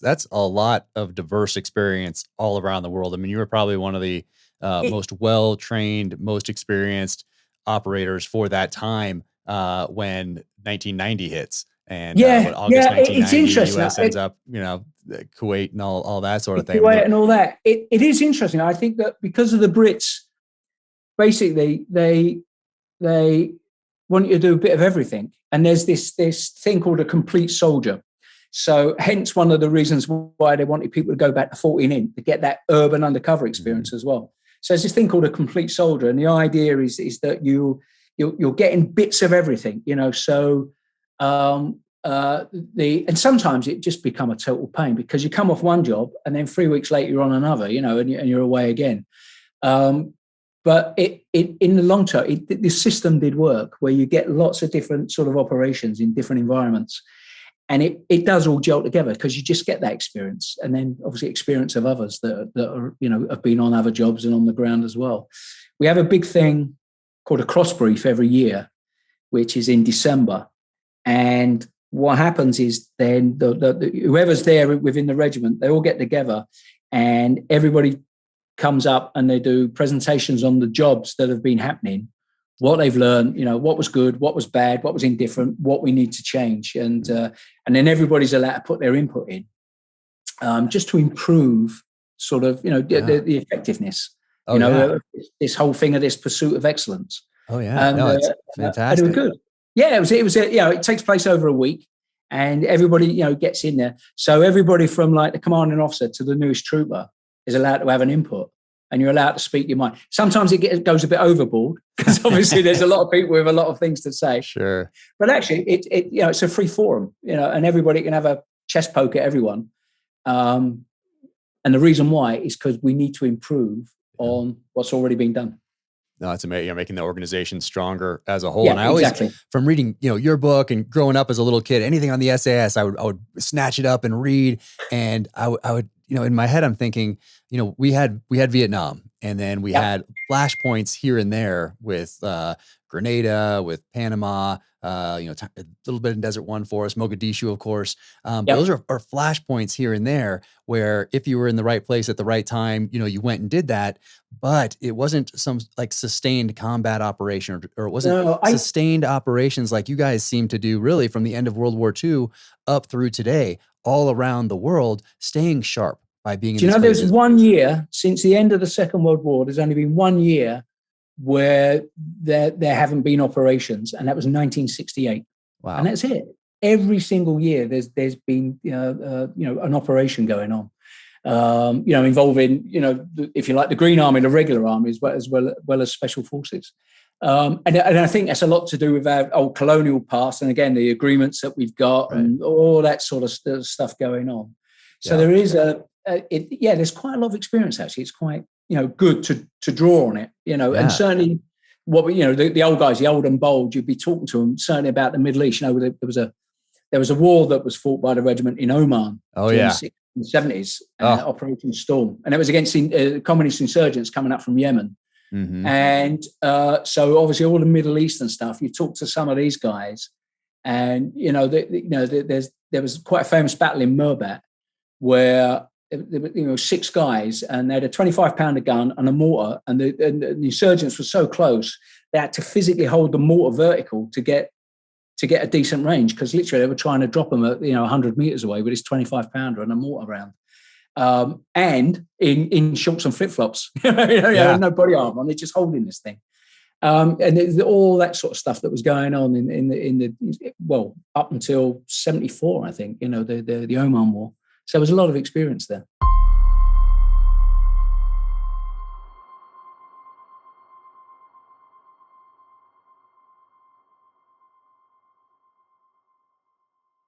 that's a lot of diverse experience all around the world. I mean, you were probably one of the It, most well-trained, most experienced operators for that time when 1990 hits. And what August it's 1990, interesting. U.S. ends up, Kuwait and all that sort of thing. I mean, Kuwait and all that. It is interesting. I think that because of the Brits, basically they want you to do a bit of everything. And there's this thing called a complete soldier. So hence one of the reasons why they wanted people to go back to 14 in to get that urban undercover experience as well. So there's this thing called a complete soldier. And the idea is that you're getting bits of everything, so and sometimes it just become a total pain because you come off one job and then 3 weeks later you're on another, and you're away again. But in the long term, the system did work where you get lots of different sort of operations in different environments. And it does all gel together because you just get that experience. And then obviously experience of others that are, have been on other jobs and on the ground as well. We have a big thing called a cross brief every year, which is in December. And what happens is then whoever's there within the regiment, they all get together and everybody comes up and they do presentations on the jobs that have been happening, what they've learned, what was good, what was bad, what was indifferent, what we need to change. And then everybody's allowed to put their input in just to improve sort of, the effectiveness, this whole thing of this pursuit of excellence. Oh yeah. And, it's fantastic. And it was good. Yeah, it was, it takes place over a week and everybody, gets in there. So everybody from like the commanding officer to the newest trooper is allowed to have an input. And you're allowed to speak your mind. Sometimes it goes a bit overboard because obviously there's a lot of people with a lot of things to say. Sure. But actually, it's a free forum, and everybody can have a chest poke at everyone. And the reason why is because we need to improve on what's already been done. No, it's amazing. You're making the organization stronger as a whole. Yeah, and I always, exactly. From reading, your book and growing up as a little kid, anything on the SAS, I would snatch it up and read. And I would, in my head, I'm thinking, we had Vietnam, and then we had flashpoints here and there with Grenada, with Panama, a little bit in Desert One for us, Mogadishu, of course. Those are flashpoints here and there where if you were in the right place at the right time, you went and did that, but it wasn't some like sustained combat operation or it wasn't sustained operations like you guys seem to do really from the end of World War II up through today, all around the world, staying sharp by being in these places. There's 1 year since the end of the Second World War, there's only been 1 year where there haven't been operations, and that was 1968. Wow. And that's it. Every single year there's been an operation going on, involving if you like the Green Army, the regular army as well as special forces. And I think that's a lot to do with our old colonial past, and again the agreements that we've got and all that sort of stuff going on. So there is there's quite a lot of experience actually. It's quite good to draw on it, and certainly what the old guys, the old and bold, you'd be talking to them certainly about the Middle East. There was a war that was fought by the regiment in Oman. In the 70s, Operation Storm, and it was against communist insurgents coming up from Yemen. Mm-hmm. And so obviously all the Middle Eastern stuff, you talk to some of these guys and there was quite a famous battle in Mirbat where 6 guys and they had a 25-pounder gun and a mortar, and the insurgents were so close they had to physically hold the mortar vertical to get a decent range, because literally they were trying to drop them at 100 meters away with this 25-pounder and a mortar round. And in shorts and flip-flops, no body armor, and they're just holding this thing. And all that sort of stuff that was going on in the up until 74, I think, the Oman War. So there was a lot of experience there.